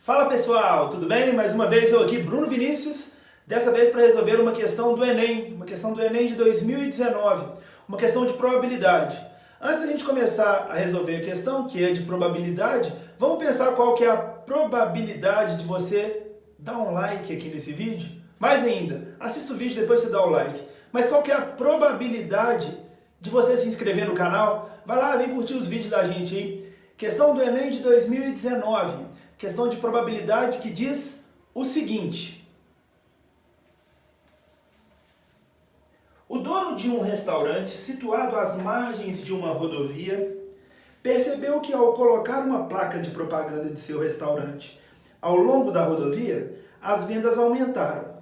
Fala pessoal, tudo bem? Mais uma vez eu aqui, Bruno Vinícius, dessa vez para resolver uma questão do Enem, de 2019, uma questão de probabilidade. Antes da gente começar a resolver a questão, que é de probabilidade, vamos pensar qual que é a probabilidade de você dar um like aqui nesse vídeo? Mais ainda, assista o vídeo e depois você dá o like. Mas qual que é a probabilidade de você se inscrever no canal? Vai lá, vem curtir os vídeos da gente aí. Questão do Enem de 2019. Questão de probabilidade que diz o seguinte: o dono de um restaurante situado às margens de uma rodovia percebeu que ao colocar uma placa de propaganda de seu restaurante ao longo da rodovia, as vendas aumentaram.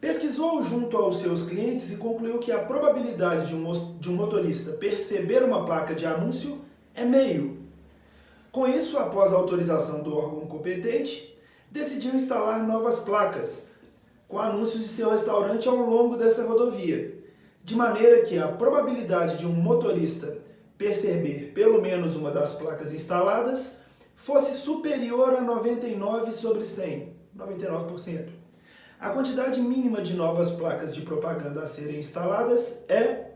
Pesquisou junto aos seus clientes e concluiu que a probabilidade de um motorista perceber uma placa de anúncio é meio. Com isso, após a autorização do órgão competente, decidiu instalar novas placas com anúncios de seu restaurante ao longo dessa rodovia, de maneira que a probabilidade de um motorista perceber pelo menos uma das placas instaladas fosse superior a 99 sobre 100, 99%. A quantidade mínima de novas placas de propaganda a serem instaladas é...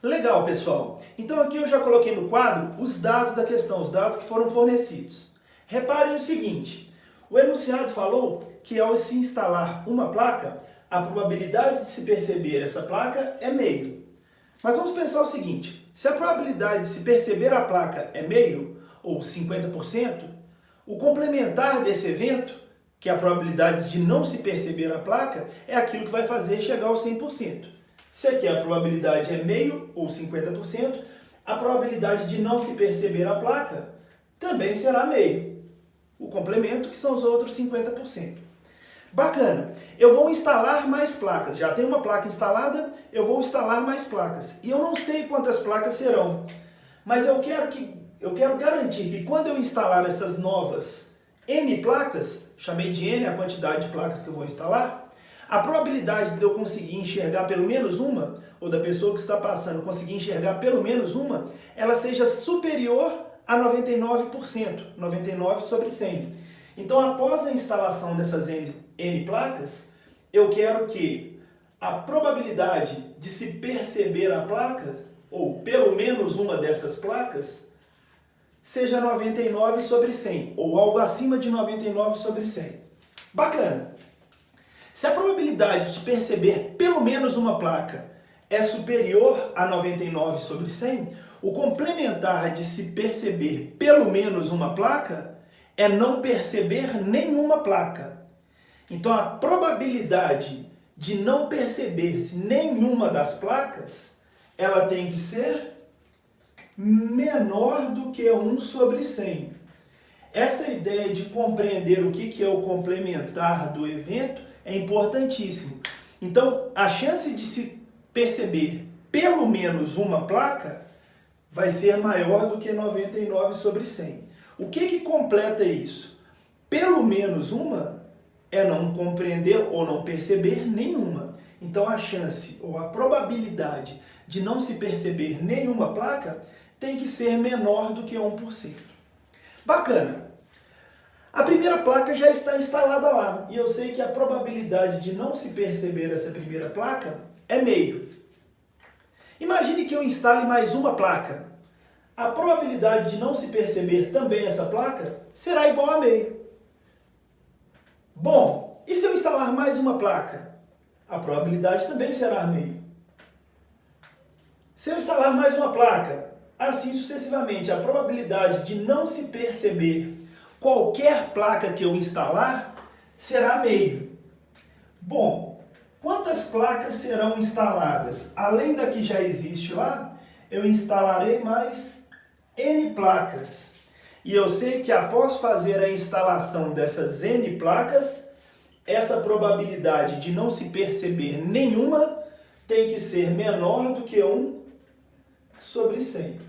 Legal, pessoal. Então aqui eu já coloquei no quadro os dados da questão, os dados que foram fornecidos. Reparem o seguinte: o enunciado falou que ao se instalar uma placa, a probabilidade de se perceber essa placa é meio. Mas vamos pensar o seguinte: se a probabilidade de se perceber a placa é meio, ou 50%, o complementar desse evento, que é a probabilidade de não se perceber a placa, é aquilo que vai fazer chegar ao 100%. Se aqui a probabilidade é meio ou 50%, a probabilidade de não se perceber a placa também será meio. O complemento, que são os outros 50%. Bacana. Eu vou instalar mais placas. Já tem uma placa instalada, eu vou instalar mais placas. E eu não sei quantas placas serão, mas eu quero garantir que quando eu instalar essas novas N placas, chamei de N a quantidade de placas que eu vou instalar, a probabilidade de eu conseguir enxergar pelo menos uma, ou da pessoa que está passando conseguir enxergar pelo menos uma, ela seja superior a 99%, 99 sobre 100. Então, após a instalação dessas N placas, eu quero que a probabilidade de se perceber a placa, ou pelo menos uma dessas placas, seja 99 sobre 100, ou algo acima de 99 sobre 100. Bacana! Se a probabilidade de perceber pelo menos uma placa é superior a 99 sobre 100, o complementar de se perceber pelo menos uma placa é não perceber nenhuma placa. Então a probabilidade de não perceber nenhuma das placas, ela tem que ser menor do que 1 sobre 100. Essa ideia de compreender o que é o complementar do evento é importantíssimo. Então, a chance de se perceber pelo menos uma placa vai ser maior do que 99 sobre 100. O que completa isso? Pelo menos uma é não compreender ou não perceber nenhuma. Então, a chance ou a probabilidade de não se perceber nenhuma placa tem que ser menor do que 1%. Bacana! A primeira placa já está instalada lá, e eu sei que a probabilidade de não se perceber essa primeira placa é meio. Imagine que eu instale mais uma placa. A probabilidade de não se perceber também essa placa será igual a meio. Bom, e se eu instalar mais uma placa? A probabilidade também será meio. Se eu instalar mais uma placa, assim sucessivamente, a probabilidade de não se perceber qualquer placa que eu instalar será meio. Bom, quantas placas serão instaladas? Além da que já existe lá, eu instalarei mais N placas. E eu sei que após fazer a instalação dessas N placas, essa probabilidade de não se perceber nenhuma tem que ser menor do que 1 sobre 100.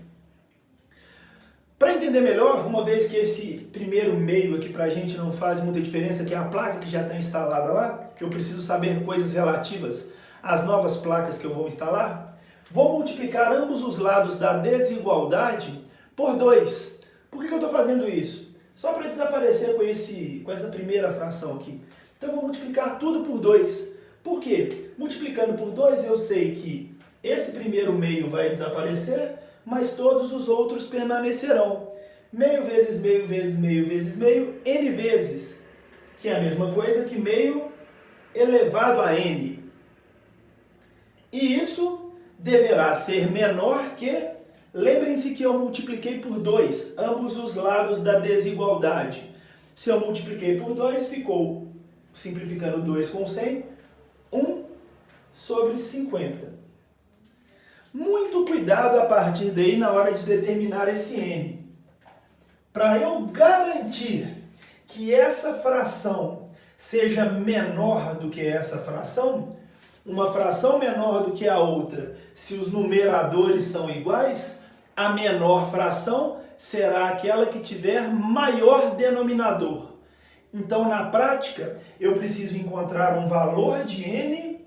Para entender melhor, uma vez que esse primeiro meio aqui para a gente não faz muita diferença, que é a placa que já está instalada lá, eu preciso saber coisas relativas às novas placas que eu vou instalar, vou multiplicar ambos os lados da desigualdade por 2. Por que eu estou fazendo isso? só para desaparecer com essa primeira fração aqui. Então eu vou multiplicar tudo por 2. Por quê? Multiplicando por 2 eu sei que esse primeiro meio vai desaparecer, mas todos os outros permanecerão. Meio vezes meio vezes meio vezes meio, n vezes, que é a mesma coisa que meio elevado a n. E isso deverá ser menor que, lembrem-se que eu multipliquei por 2, ambos os lados da desigualdade. Se eu multipliquei por 2, ficou, simplificando 2 com 100, 1 sobre 50. Muito cuidado a partir daí na hora de determinar esse n. Para eu garantir que essa fração seja menor do que essa fração, uma fração menor do que a outra, se os numeradores são iguais, a menor fração será aquela que tiver maior denominador. Então, na prática, eu preciso encontrar um valor de n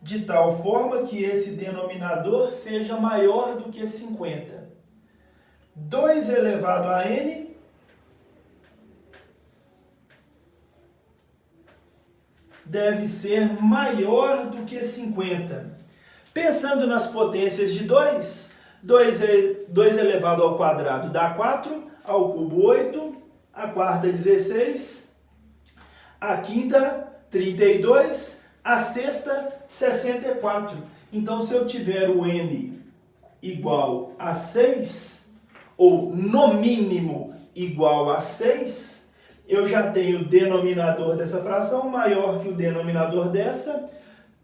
de tal forma que esse denominador seja maior do que 50. 2 elevado a n deve ser maior do que 50. Pensando nas potências de 2, 2 elevado ao quadrado dá 4, ao cubo 8, a quarta 16, a quinta 32, a sexta 64. Então, se eu tiver o n igual a 6, ou no mínimo igual a 6, eu já tenho o denominador dessa fração maior que o denominador dessa,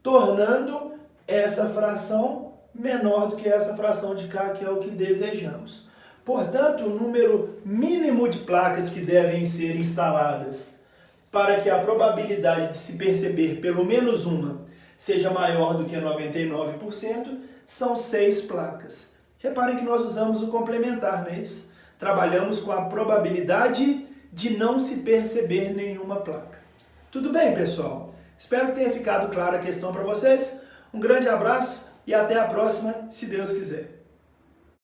tornando essa fração menor do que essa fração de cá, que é o que desejamos. Portanto, o número mínimo de placas que devem ser instaladas para que a probabilidade de se perceber pelo menos uma seja maior do que 99%, são 6 placas. Reparem que nós usamos o complementar, não é isso? Trabalhamos com a probabilidade de não se perceber nenhuma placa. Tudo bem, pessoal? Espero que tenha ficado clara a questão para vocês. Um grande abraço e até a próxima, se Deus quiser.